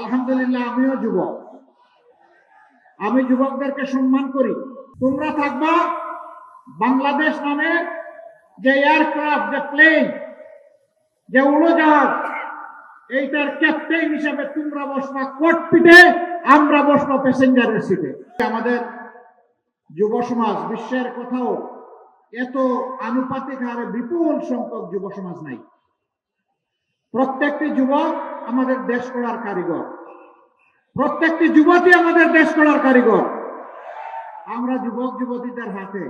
আলহামদুলিল্লাহ আমিও যুবক, আমি যুবকদেরকে সম্মান করি। তোমরা থাকবা বাংলাদেশ নামে যে এয়ারক্রাফট, যে প্লেন, যে উড়োজাহাজ, এইটার ক্যাপ্টেন হিসাবে তোমরা বসবা ককপিটে, আমরা বসবো প্যাসেঞ্জারের সিটে। আমাদের যুব সমাজ বিশ্বের কোথাও এত আনুপাতিক হারে বিপুল সংখ্যক যুব সমাজ নাই। প্রত্যেকটি যুবক আমাদের দেশ গড়ার কারিগর, প্রত্যেকটি যুবতী আমাদের দেশ গড়ার কারিগর। আমরা যুবক যুবতীদের হাতে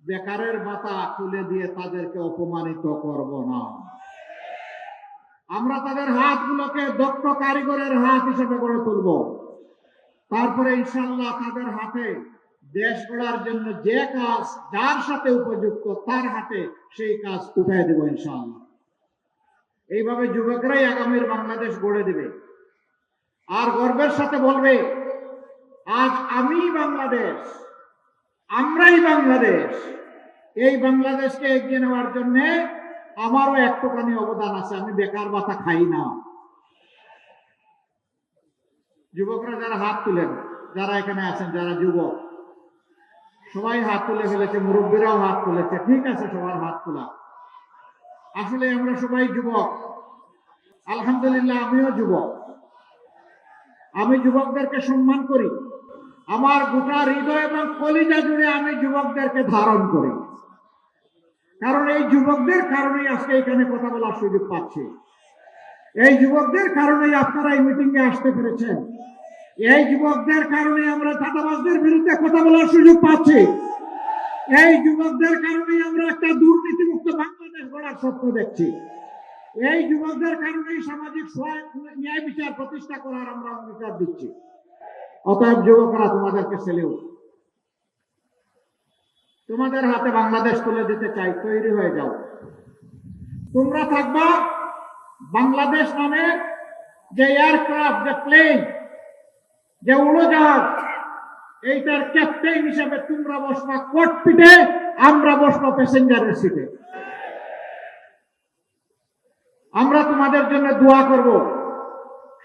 বেকারের ভাতা তুলে দিয়ে তাদেরকে অপমানিত করব না। আমরা তাদের হাতগুলোকে দক্ষ কারিগরের হাত হিসেবে গড়ে তুলব। তারপরে ইনশাআল্লাহ তাদের হাতে দেশ গড়ার জন্য যে কাজ যার সাথে উপযুক্ত তার হাতে সেই কাজ উঠাই দেব ইনশাআল্লাহ। এইভাবে যুবকরাই আগামীর বাংলাদেশ গড়ে দেবে আর গর্বের সাথে বলবে, আজ আমি বাংলাদেশ, আমরাই বাংলাদেশ। এই বাংলাদেশকে এগিয়ে নেওয়ার জন্য আমারও একটুখানি অবদান আছে। আমি বেকার ভাতা খাই না। যুবকরা যারা হাত তুলেন, যারা এখানে আছেন, যারা যুবক, সবাই হাত তুলে ফেলেছে, মুরব্বীরাও হাত তুলেছে। ঠিক আছে, সবার হাত তোলা। আসলে আমরা সবাই যুবক। আলহামদুলিল্লাহ আমিও যুবক, আমি যুবকদেরকে সম্মান করি। আমার গোটা হৃদয় এবং কলিজা জুড়ে আমি যুবকদেরকে ধারণ করি, কারণ এই যুবকদের কারণেই আজকে এখানে কথা বলার সুযোগ পাচ্ছি। এই যুবকদের কারণেই আপনারা এই মিটিংয়ে আসতে পেরেছেন। এই যুবকদের কারণে আমরা চাঁদাবাজদের বিরুদ্ধে কথা বলার সুযোগ পাচ্ছি। এই যুবকদের কারণেই আমরা একটা দুর্নীতিমুক্ত বাংলাদেশ গড়ার স্বপ্ন দেখছি। এই যুবকদের কারণেই সামাজিক ন্যায় বিচার প্রতিষ্ঠা করার আমরা অঙ্গীকার দিচ্ছি। অতএব যুবকরা, তোমাদেরকে সেলিউট। তোমাদের হাতে বাংলাদেশ তুলে দিতে চাই, তৈরি হয়ে যাও। তোমরা থাকবা বাংলাদেশ নামে যে এয়ারক্রাফট, যে প্লেন, যে উড়োজাহাজ, এইটার ক্যাপ্টেন হিসাবে তোমরা বসবা ককপিটে, আমরা বসবো প্যাসেঞ্জারের সিটে। আমরা তোমাদের জন্য দোয়া করব,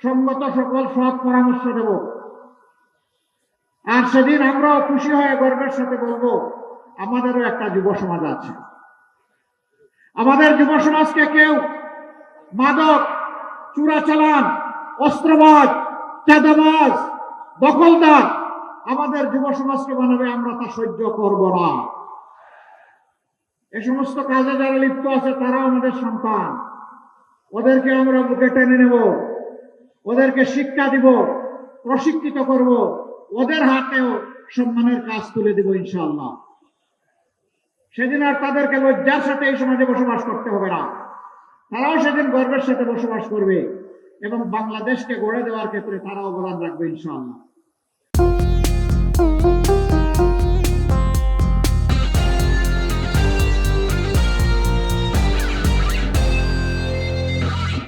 সঙ্গত সকল সৎ পরামর্শ দেব। আর সেদিন আমরাও খুশি হয়ে গর্বের সাথে বলবো, আমাদেরও একটা যুব সমাজ আছে। আমাদের যুব সমাজকে কেউ মাদক, চোরাচালান, অস্ত্রবাজ, চাঁদাবাজ, দখলদার আমাদের যুব সমাজকে বানাবে, আমরা তা সহ্য করব না। এ সমস্ত কাজে যারা লিপ্ত আছে তারাও আমাদের সন্তান। ওদেরকে আমরা বুকে টেনে নেব, ওদেরকে শিক্ষা দিব, প্রশিক্ষিত করব, ওদের হাতেও সম্মানের কাজ তুলে দিব ইনশাআল্লাহ। সেদিন আর তাদেরকে লজ্জার সাথে এই সমাজে বসবাস করতে হবে না। তারাও সেদিন গর্বের সাথে বসবাস করবে এবং বাংলাদেশকে গড়ে দেওয়ার ক্ষেত্রে তারা অবদান রাখবে ইনশাআল্লাহ।